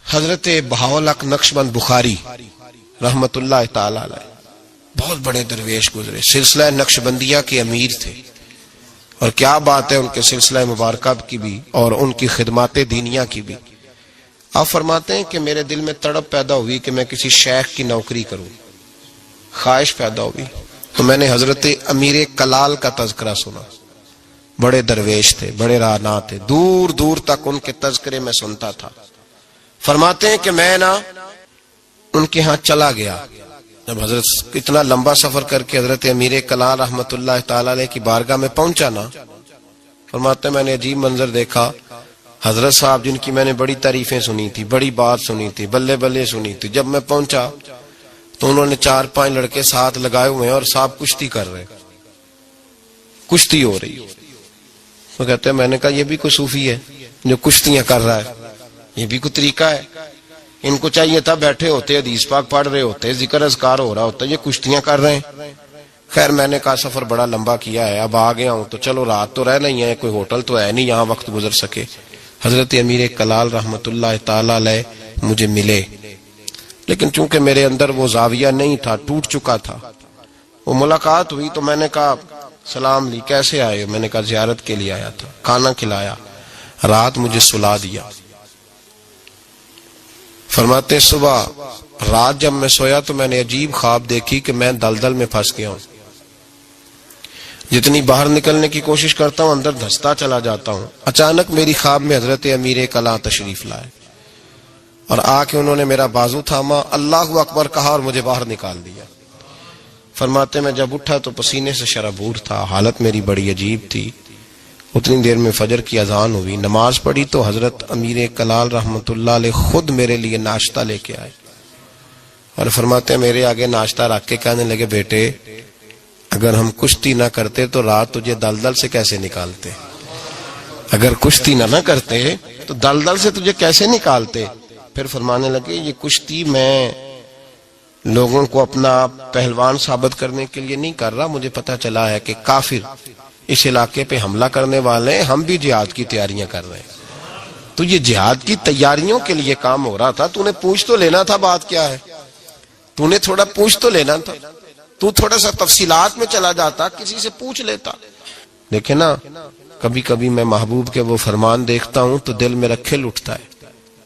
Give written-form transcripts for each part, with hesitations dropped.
حضرت بہاولق نقشبند بخاری رحمت اللہ تعالی علیہ بہت بڑے درویش گزرے، سلسلہ نقشبندیہ کے امیر تھے، اور کیا بات ہے ان کے سلسلہ مبارکہ کی بھی اور ان کی خدمات دینیہ کی بھی۔ آپ فرماتے ہیں کہ میرے دل میں تڑپ پیدا ہوئی کہ میں کسی شیخ کی نوکری کروں، خواہش پیدا ہوئی، تو میں نے حضرت امیر کلال کا تذکرہ سنا۔ بڑے درویش تھے، بڑے راہنما تھے، دور دور تک ان کے تذکرے میں سنتا تھا۔ فرماتے ہیں کہ میں ان کے ہاں چلا گیا، جب حضرت اتنا لمبا سفر کر کے حضرت امیر کلال رحمت اللہ تعالی علیہ کی بارگاہ میں پہنچا نا، فرماتے ہیں میں نے عجیب منظر دیکھا۔ حضرت صاحب جن کی میں نے بڑی تعریفیں سنی تھی، بڑی بات سنی تھی، بلے بلے سنی تھی، جب میں پہنچا تو انہوں نے 4-5 لڑکے ساتھ لگائے ہوئے ہیں اور صاحب کشتی کر رہے، کشتی ہو رہی۔ تو کہتے ہیں میں نے کہا یہ بھی کوئی صوفی ہے جو کشتیاں کر رہا ہے، یہ بھی کوئی طریقہ ہے؟ ان کو چاہیے تھا بیٹھے ہوتے، حدیث پاک پڑھ رہے ہوتے، ذکر اذکار ہو رہا ہوتا، یہ کشتیاں کر رہے ہیں۔ خیر میں نے کہا سفر بڑا لمبا کیا ہے، اب آ گیا ہوں تو چلو رات تو رہ نہیں ہے، کوئی ہوٹل تو ہے نہیں یہاں وقت گزر سکے۔ حضرت امیر کلال رحمت اللہ تعالی علیہ مجھے ملے، لیکن چونکہ میرے اندر وہ زاویہ نہیں تھا، ٹوٹ چکا تھا۔ وہ ملاقات ہوئی تو میں نے کہا سلام لی، کیسے آئے؟ میں نے کہا زیارت کے لیے آیا تھا۔ کھانا کھلایا، رات مجھے سلا دیا۔ فرماتے صبح رات جب میں سویا تو میں نے عجیب خواب دیکھی کہ میں دلدل میں پھنس گیا ہوں، جتنی باہر نکلنے کی کوشش کرتا ہوں اندر دھستا چلا جاتا ہوں۔ اچانک میری خواب میں حضرت امیر کلال تشریف لائے اور آ کے انہوں نے میرا بازو تھاما، اللہ اکبر کہا اور مجھے باہر نکال دیا۔ فرماتے میں جب اٹھا تو پسینے سے شرابور تھا، حالت میری بڑی عجیب تھی۔ اتنی دیر میں فجر کی اذان ہوئی، نماز پڑھی تو حضرت امیر کلال رحمت اللہ علیہ خود میرے لیے ناشتہ لے کے آئے اور فرماتے ہیں میرے آگے ناشتہ رکھ کے کہنے لگے بیٹے اگر ہم کشتی نہ کرتے تو رات تجھے دلدل سے کیسے نکالتے؟ اگر کشتی نہ کرتے تو دلدل سے تجھے کیسے نکالتے؟ پھر فرمانے لگے یہ کشتی میں لوگوں کو اپنا پہلوان ثابت کرنے کے لیے نہیں کر رہا، مجھے پتہ چلا ہے کہ کافر اس علاقے پہ حملہ کرنے والے ہیں، ہم بھی جہاد کی تیاریاں کر رہے ہیں۔ تو یہ جہاد کی تیاریوں کے لیے کام ہو رہا تھا، تو نے پوچھ تو لینا تھا بات کیا ہے، تو نے تھوڑا پوچھ تو لینا تھا، تو تھوڑا سا تفصیلات میں چلا جاتا، کسی سے پوچھ لیتا۔ دیکھیں نا کبھی کبھی میں محبوب کے وہ فرمان دیکھتا ہوں تو دل میرا کھل اٹھتا ہے۔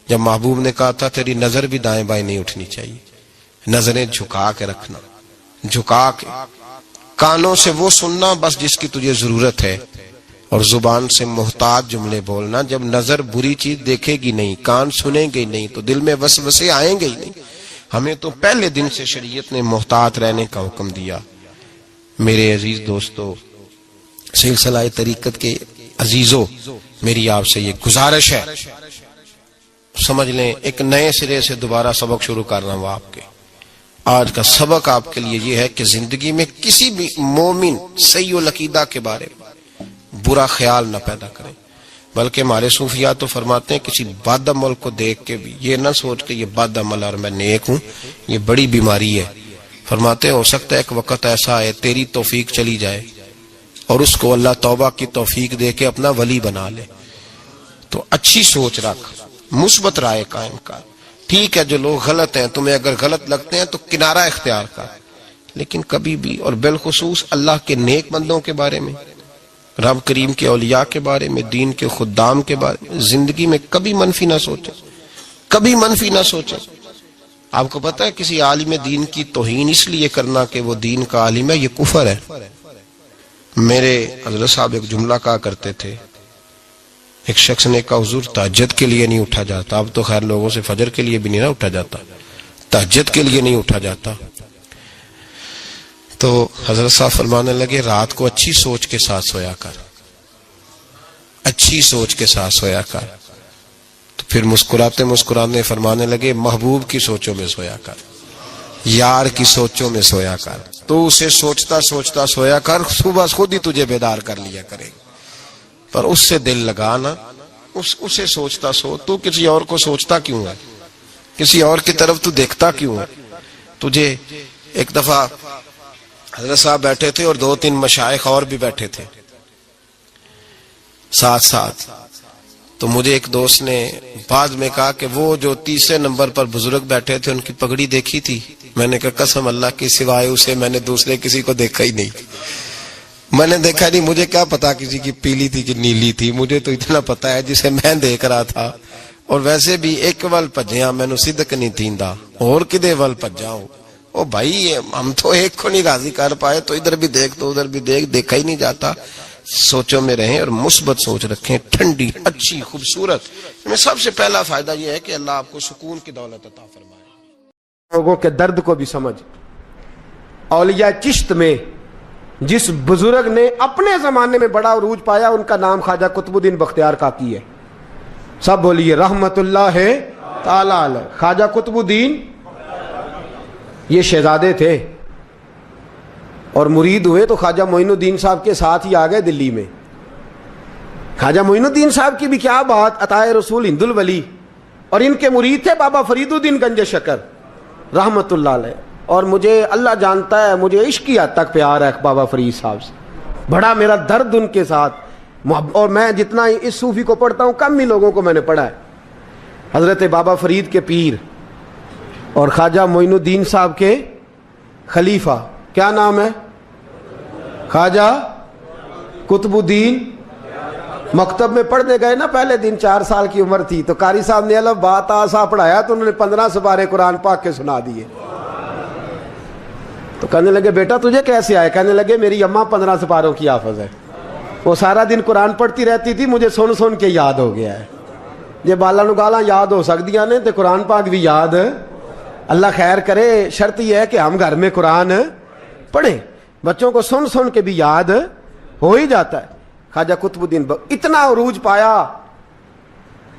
جب محبوب نے کہا تھا تیری نظر بھی دائیں بائیں نہیں اٹھنی چاہیے، نظریں جھکا کے رکھنا، جھکا کے، کانوں سے وہ سننا بس جس کی تجھے ضرورت ہے، اور زبان سے محتاط جملے بولنا۔ جب نظر بری چیز دیکھے گی نہیں، کان سنیں گے نہیں تو دل میں وسوسے آئیں گے ہی نہیں۔ ہمیں تو پہلے دن سے شریعت نے محتاط رہنے کا حکم دیا۔ میرے عزیز دوستو، سلسلہ طریقت کے عزیزو، میری آپ سے یہ گزارش ہے، سمجھ لیں ایک نئے سرے سے دوبارہ سبق شروع کر رہا ہوں آپ کے۔ آج کا سبق آپ کے لیے یہ ہے کہ زندگی میں کسی بھی مومن صحیح العقیدہ کے بارے میں برا خیال نہ پیدا کریں، بلکہ ہمارے صوفیاء تو فرماتے ہیں کسی بد عمل کو دیکھ کے بھی یہ نہ سوچ کہ یہ بد عمل اور میں نیک ہوں، یہ بڑی بیماری ہے۔ فرماتے ہو سکتا ہے ایک وقت ایسا ہے تیری توفیق چلی جائے اور اس کو اللہ توبہ کی توفیق دے کے اپنا ولی بنا لے، تو اچھی سوچ رکھ، مثبت رائے قائم کر۔ ٹھیک ہے جو لوگ غلط ہیں، تمہیں اگر غلط لگتے ہیں تو کنارہ اختیار کر، لیکن کبھی بھی اور بالخصوص اللہ کے نیک بندوں کے بارے میں، رب کریم کے اولیاء کے بارے میں، دین کے خدام کے بارے میں زندگی میں کبھی منفی نہ سوچیں، کبھی منفی نہ سوچیں۔ آپ کو پتہ ہے کسی عالم دین کی توہین اس لیے کرنا کہ وہ دین کا عالم ہے، یہ کفر ہے۔ میرے حضرت صاحب ایک جملہ کہا کرتے تھے، ایک شخص نے کہا حضور تہجد کے لیے نہیں اٹھا جاتا، اب تو خیر لوگوں سے فجر کے لیے بھی نہیں نہ اٹھا جاتا، تہجد کے لیے نہیں اٹھا جاتا۔ تو حضرت صاحب فرمانے لگے رات کو اچھی سوچ کے ساتھ سویا کر، اچھی سوچ کے ساتھ سویا کر۔ تو پھر مسکراتے مسکراتے فرمانے لگے محبوب کی سوچوں میں سویا کر، یار کی سوچوں میں سویا کر، تو اسے سوچتا سوچتا سویا کر، صبح خود ہی تجھے بیدار کر لیا کرے، پر اس سے دل لگانا، اسے سوچتا سو۔ تو کسی اور کو سوچتا کیوں ہے؟ کسی اور کی طرف تو دیکھتا کیوں ہے؟ تجھے ایک دفعہ حضرت صاحب بیٹھے تھے اور 2-3 مشائخ اور بھی بیٹھے تھے ساتھ ساتھ، تو مجھے ایک دوست نے بعد میں کہا کہ وہ جو تیسرے نمبر پر بزرگ بیٹھے تھے ان کی پگڑی دیکھی تھی؟ میں نے کہا قسم اللہ کی سوائے اسے میں نے دوسرے کسی کو دیکھا ہی نہیں. میں نے دیکھا نہیں, مجھے کیا پتا کسی کی پیلی تھی کہ نیلی تھی, مجھے تو اتنا پتا ہے جسے میں دیکھ رہا تھا. اور ویسے بھی ایک ول پجیا مینو صدق نہیں تھیندا اور کدے ول پجاؤں. او بھائی ہم تو ایک کو نہیں راضی کر پائے تو ادھر بھی دیکھ تو ادھر بھی دیکھ, دیکھا ہی نہیں جاتا. سوچوں میں رہیں اور مثبت سوچ رکھیں, ٹھنڈی اچھی خوبصورت. میں سب سے پہلا فائدہ یہ ہے کہ اللہ آپ کو سکون کی دولت عطا فرمائے. لوگوں کے درد کو بھی سمجھ. اولیاء چشت میں جس بزرگ نے اپنے زمانے میں بڑا عروج پایا ان کا نام خواجہ قطب الدین بختیار کاکی ہے. سب بولیے رحمت اللہ تعالی علیہ. خواجہ قطب الدین یہ شہزادے تھے اور مرید ہوئے تو خواجہ معین الدین صاحب کے ساتھ ہی آ گئے دلی میں. خواجہ معین الدین صاحب کی بھی کیا بات, عطائے رسول ہند الولی, اور ان کے مرید تھے بابا فرید الدین گنج شکر رحمت اللہ علیہ. اور مجھے اللہ جانتا ہے مجھے عشق کی حد تک پیار ہے بابا فرید صاحب سے, بڑا میرا درد ان کے ساتھ. اور میں جتنا اس صوفی کو پڑھتا ہوں کم ہی لوگوں کو میں نے پڑھا ہے. حضرت بابا فرید کے پیر اور خواجہ معین الدین صاحب کے خلیفہ, کیا نام ہے؟ خواجہ قطب الدین. مکتب میں پڑھنے گئے نا پہلے دن, 4 سال کی عمر تھی تو قاری صاحب نے الف با تا سا پڑھایا تو انہوں نے 15 سپارے قرآن پاک کے سنا دیے. تو کہنے لگے بیٹا تجھے کیسے آئے؟ کہنے لگے میری اماں 15 سپاروں کی حافظ ہے, وہ سارا دن قرآن پڑھتی رہتی تھی, مجھے سن سن کے یاد ہو گیا ہے. یہ بالا نو گالا یاد ہو سکدیاں نے تے قرآن پاک بھی یاد. اللہ خیر کرے, شرط یہ ہے کہ ہم گھر میں قرآن پڑھیں, بچوں کو سن سن کے بھی یاد ہو ہی جاتا ہے. خواجہ قطب الدین اتنا عروج پایا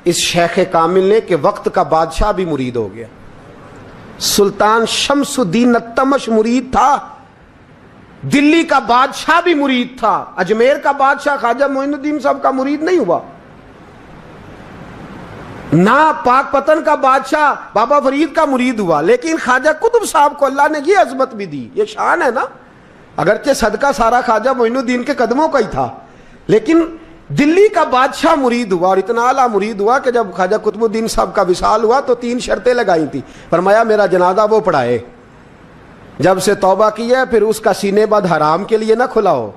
اس شیخ کامل نے کہ وقت کا بادشاہ بھی مرید ہو گیا. سلطان شمس الدین التمش مرید تھا, دلی کا بادشاہ بھی مرید تھا, اجمیر کا بادشاہ خواجہ معین الدین صاحب کا مرید نہیں ہوا, نہ پاک پتن کا بادشاہ بابا فرید کا مرید ہوا. لیکن خواجہ قطب صاحب کو اللہ نے یہ عظمت بھی دی, یہ شان ہے نا. اگرچہ صدقہ سارا خواجہ معین الدین کے قدموں کا ہی تھا, لیکن دلی کا بادشاہ مرید ہوا, اور اتنا اعلیٰ مرید ہوا کہ جب خواجہ قطب الدین صاحب کا وصال ہوا تو 3 شرطیں لگائی تھی. فرمایا میرا جنازہ وہ پڑھائے, جب سے توبہ کی ہے پھر اس کا سینے بد حرام کے لیے نہ کھلا ہو,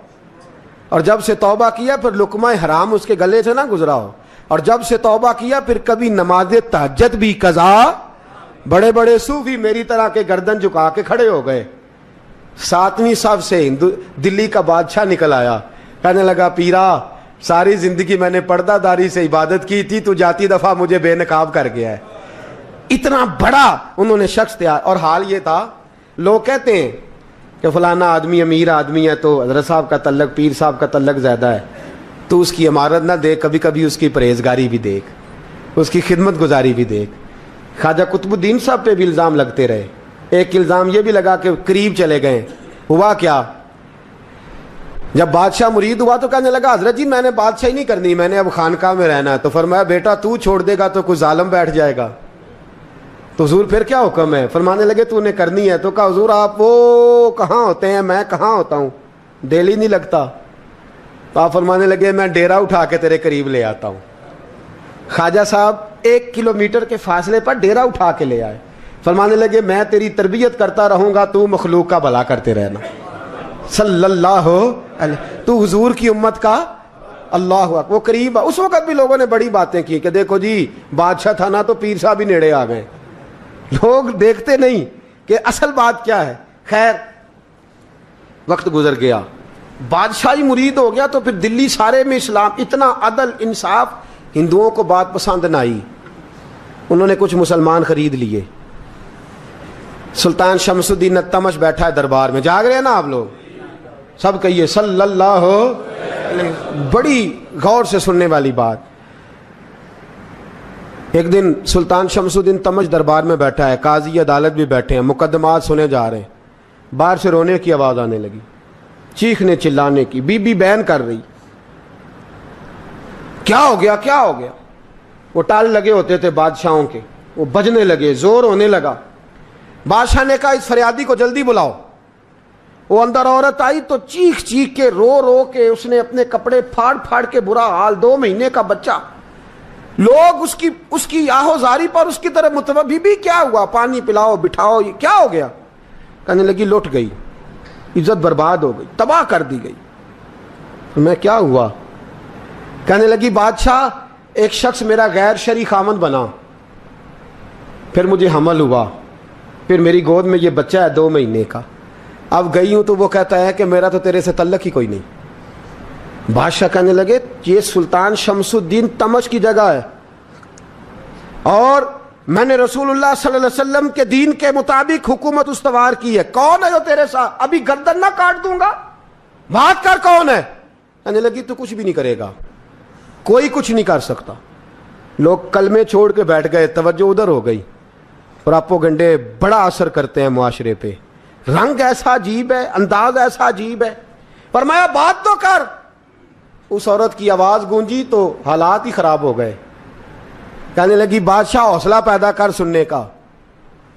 اور جب سے توبہ کیا پھر لقمہ حرام اس کے گلے سے نہ گزرا ہو, اور جب سے توبہ کیا پھر کبھی نماز تہجد بھی قضا. بڑے بڑے صوفی میری طرح کے گردن جھکا کے کھڑے ہو گئے. 7ویں صف سے دلی کا بادشاہ نکل آیا, کہنے لگا پیرا ساری زندگی میں نے پردہ داری سے عبادت کی تھی, تو جاتی دفعہ مجھے بے نقاب کر گیا ہے. اتنا بڑا انہوں نے شخص تھا. اور حال یہ تھا, لوگ کہتے ہیں کہ فلانا آدمی امیر آدمی ہے تو حضرت صاحب کا تعلق پیر صاحب کا تعلق زیادہ ہے, تو اس کی عمارت نہ دیکھ, کبھی کبھی اس کی پرہیزگاری بھی دیکھ, اس کی خدمت گزاری بھی دیکھ. خواجہ قطب الدین صاحب پہ بھی الزام لگتے رہے. ایک الزام یہ بھی لگا کہ قریب چلے گئے. ہوا کیا, جب بادشاہ مرید ہوا تو کہنے لگا حضرت جی میں نے بادشاہی نہیں کرنی, میں نے اب خانقاہ میں رہنا ہے. تو فرمایا بیٹا تو چھوڑ دے گا تو کوئی ظالم بیٹھ جائے گا. تو حضور پھر کیا حکم ہے؟ فرمانے لگے تو نے کرنی ہے. تو کہا حضور آپ وہ کہاں ہوتے ہیں, میں کہاں ہوتا ہوں, دل ہی نہیں لگتا. تو آپ فرمانے لگے میں ڈیرا اٹھا کے تیرے قریب لے آتا ہوں. خواجہ صاحب 1 کلومیٹر کے فاصلے پر ڈیرا اٹھا کے لے آئے. فرمانے لگے میں تیری تربیت کرتا رہوں گا, تو مخلوق کا بھلا کرتے رہنا. صلی اللہ علیہ, تو حضور کی امت کا اللہ اکبر. وہ قریب, اس وقت بھی لوگوں نے بڑی باتیں کی کہ دیکھو جی بادشاہ تھا نا تو پیر صاحب ہی نیڑے آ گئے. لوگ دیکھتے نہیں کہ اصل بات کیا ہے. خیر وقت گزر گیا, بادشاہی مرید ہو گیا, تو پھر دلی سارے میں اسلام, اتنا عدل انصاف, ہندوؤں کو بات پسند نہ آئی. انہوں نے کچھ مسلمان خرید لیے. سلطان شمس الدین التمش بیٹھا ہے دربار میں, جاگ رہے ہیں نا آپ لوگ, سب کہیے صلی اللہ علیہ. بڑی غور سے سننے والی بات. ایک دن سلطان شمس الدین تمش دربار میں بیٹھا ہے, قاضی عدالت بھی بیٹھے ہیں, مقدمات سنے جا رہے ہیں. باہر سے رونے کی آواز آنے لگی, چیخنے چلانے کی. بی بی بیان کر رہی, کیا ہو گیا کیا ہو گیا. وہ ٹال لگے ہوتے تھے بادشاہوں کے, وہ بجنے لگے, زور ہونے لگا. بادشاہ نے کہا اس فریادی کو جلدی بلاؤ. وہ اندر عورت آئی تو چیخ چیخ کے رو رو کے اس نے اپنے کپڑے پھاڑ پھاڑ کے, برا حال, 2 مہینے کا بچہ لوگ اس کی آہوزاری پر اس کی طرف متوجہ، بی بی کیا ہوا، پانی پلاؤ بٹھاؤ، یہ کیا ہو گیا؟ کہنے لگی لٹ گئی، عزت برباد ہو گئی، تباہ کر دی گئی۔ میں کیا ہوا؟ کہنے لگی بادشاہ ایک شخص میرا غیر شرعی خامند بنا، پھر مجھے حمل ہوا، پھر میری گود میں یہ بچہ ہے 2 مہینے کا، اب گئی ہوں تو وہ کہتا ہے کہ میرا تو تیرے سے تعلق ہی کوئی نہیں۔ بادشاہ کہنے لگے یہ سلطان شمس الدین تمش کی جگہ ہے، اور میں نے رسول اللہ صلی اللہ علیہ وسلم کے دین کے مطابق حکومت استوار کی ہے، کون ہے جو تیرے ساتھ؟ ابھی گردن نہ کاٹ دوں گا، بات کر کون ہے؟ کہنے لگی تو کچھ بھی نہیں کرے گا، کوئی کچھ نہیں کر سکتا۔ لوگ کلمے چھوڑ کے بیٹھ گئے، توجہ ادھر ہو گئی۔ پراپوگنڈے بڑا اثر کرتے ہیں معاشرے پہ، رنگ ایسا عجیب ہے، انداز ایسا عجیب ہے۔ فرمایا بات تو کر۔ اس عورت کی آواز گونجی تو حالات ہی خراب ہو گئے۔ کہنے لگی بادشاہ حوصلہ پیدا کر سننے کا۔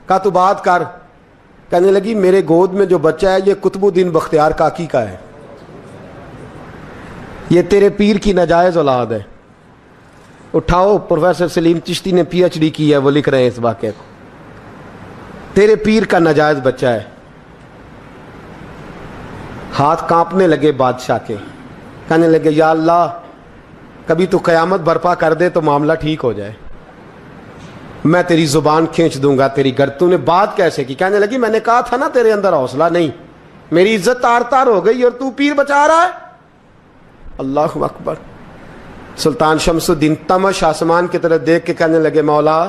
کہا تو بات کر۔ کہنے لگی میرے گود میں جو بچہ ہے یہ قطب الدین بختیار کاکی کا ہے، یہ تیرے پیر کی ناجائز اولاد ہے۔ اٹھاؤ، پروفیسر سلیم چشتی نے پی ایچ ڈی کی ہے، وہ لکھ رہے ہیں اس واقعے کو، تیرے پیر کا ناجائز بچہ ہے۔ ہاتھ کانپنے لگے بادشاہ کے، کہنے لگے یا اللہ کبھی تو قیامت برپا کر دے تو معاملہ ٹھیک ہو جائے، میں تیری زبان کھینچ دوں گا تیری گردن۔ تو نے بات کیسے کی؟ کہنے لگی میں نے کہا تھا نا تیرے اندر حوصلہ نہیں، میری عزت تار تار ہو گئی اور تو پیر بچا رہا ہے۔ اللہ اکبر۔ سلطان شمس الدین تمش آسمان کی طرف دیکھ کے کہنے لگے مولا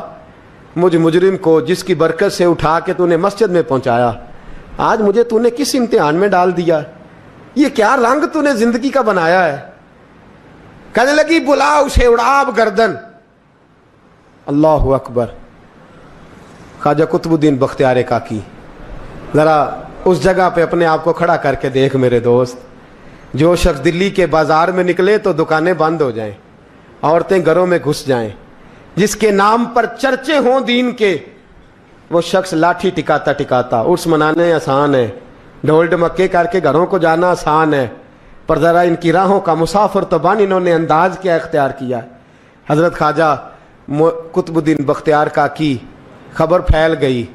مجھ مجرم کو جس کی برکت سے اٹھا کے تو نے مسجد میں پہنچایا، آج مجھے تو نے کس امتحان میں ڈال دیا؟ یہ کیا رنگ تو نے زندگی کا بنایا ہے؟ کہنے لگی بلا اسے، اڑاب گردن۔ اللہ اکبر۔ خواجہ قطب الدین بختیار کاکی، ذرا اس جگہ پہ اپنے آپ کو کھڑا کر کے دیکھ میرے دوست۔ جو شخص دلی کے بازار میں نکلے تو دکانیں بند ہو جائیں، عورتیں گھروں میں گھس جائیں، جس کے نام پر چرچے ہوں دین کے، وہ شخص لاٹھی ٹکاتا ٹکاتا، عرس منانے آسان ہے، ڈھول ڈمکے کر کے گھروں کو جانا آسان ہے، پر ذرا ان کی راہوں کا مسافر تو بن انہوں نے انداز کیا اختیار کیا۔ حضرت خواجہ قطب الدین بختیار کاکی، خبر پھیل گئی۔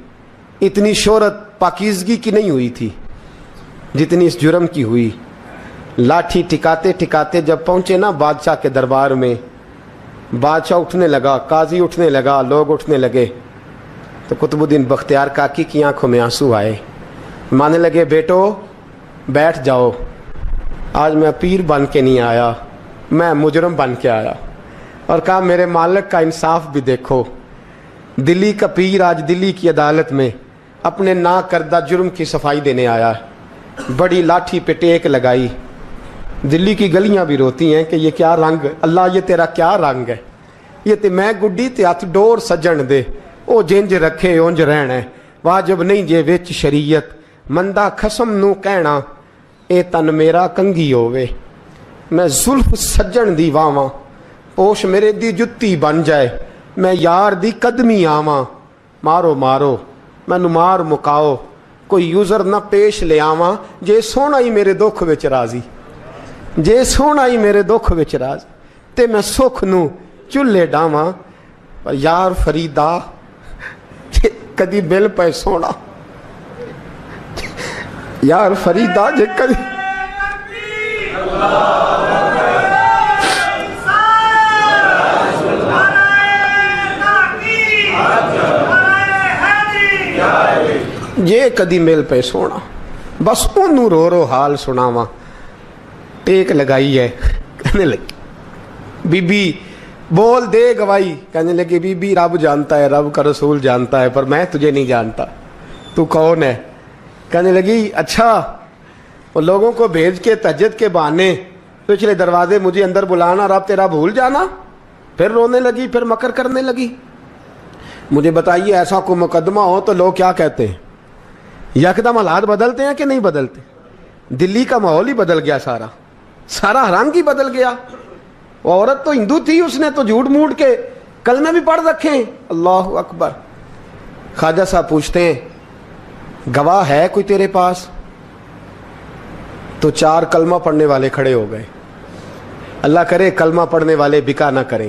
اتنی شہرت پاکیزگی کی نہیں ہوئی تھی جتنی اس جرم کی ہوئی۔ لاٹھی ٹکاتے ٹکاتے جب پہنچے نا بادشاہ کے دربار میں، بادشاہ اٹھنے لگا، قاضی اٹھنے لگا، لوگ اٹھنے لگے، تو قطب الدین بختیار کاکی کی آنکھوں میں آنسو آئے۔ مانے لگے بیٹو بیٹھ جاؤ، آج میں پیر بن کے نہیں آیا، میں مجرم بن کے آیا۔ اور کہا میرے مالک کا انصاف بھی دیکھو، دلی کا پیر آج دلی کی عدالت میں اپنے نا کردہ جرم کی صفائی دینے آیا ہے۔ بڑی لاٹھی پہ ٹیک لگائی، دلی کی گلیاں بھی روتی ہیں کہ یہ کیا رنگ، اللہ یہ تیرا کیا رنگ ہے، یہ تے میں گڈی تے ہاتھ ڈور سجن دے، او جنج رکھے اونج رہنا ہے، واجب نہیں جے وچ شریعت، مندہ خسم نو کہنا اے تن میرا کنگھی ہووے، میں زلف سجن دی واواں، پوش میرے دی جتی بن جائے، میں یار دی قدمی آواں، مارو مارو مینوں مار مکاؤ، کوئی یوزر نہ پیش لے آواں، جے سونا ہی میرے دکھ وچ راضی، جے سونا ہی میرے دکھ وچ راضی، تے میں سکھ نو چولہے ڈاواں، پر یار فریدا جے کدی مل پے سونا، یار فریدا جے کدی یہ کدی مل پہ سونا، بس انہوں رو رو حال سناواں۔ ٹیک لگائی ہے، کہنے لگی بی بی بول دے گواہی، کہنے لگی بی بی رب جانتا ہے، رب کا رسول جانتا ہے، پر میں تجھے نہیں جانتا، تو کون ہے؟ کہنے لگی اچھا وہ لوگوں کو بھیج کے تہجد کے بہانے پچھلے دروازے مجھے اندر بلانا، رب تیرا بھول جانا۔ پھر رونے لگی، پھر مکر کرنے لگی۔ مجھے بتائیے ایسا کوئی مقدمہ ہو تو لوگ کیا کہتے ہیں؟ یکدم حالات بدلتے ہیں کہ نہیں بدلتے؟ دلی کا ماحول ہی بدل گیا، سارا رنگ ہی بدل گیا۔ وہ عورت تو ہندو تھی، اس نے تو جھوٹ موٹ کے کلمے بھی پڑھ رکھے ہیں۔ اللہ اکبر۔ خواجہ صاحب پوچھتے ہیں گواہ ہے کوئی تیرے پاس؟ تو 4 کلمہ پڑھنے والے کھڑے ہو گئے۔ اللہ کرے کلمہ پڑھنے والے بکا نہ کریں،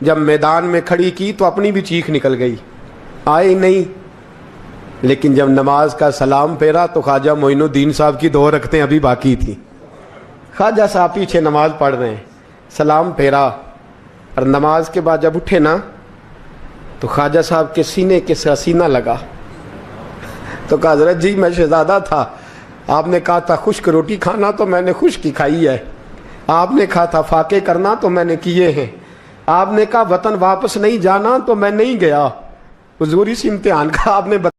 جب میدان میں کھڑی کی تو اپنی بھی چیخ نکل گئی, آئے نہیں. لیکن جب نماز کا سلام پھیرا تو خواجہ معین الدین صاحب کی 2 رکعتیں ابھی باقی تھیں. خواجہ صاحب پیچھے نماز پڑھ رہے ہیں, سلام پھیرا, اور نماز کے بعد جب اٹھے نا تو خواجہ صاحب کے سینے کے سینہ لگا. تو کہا حضرت جی میں شہزادہ تھا, آپ نے کہا تھا خشک روٹی کھانا تو میں نے خشک کی کھائی ہے, آپ نے کہا تھا فاقے کرنا تو میں نے کیے ہیں, آپ نے کہا وطن واپس نہیں جانا تو میں نہیں گیا. حضور اس امتحان کا آپ نے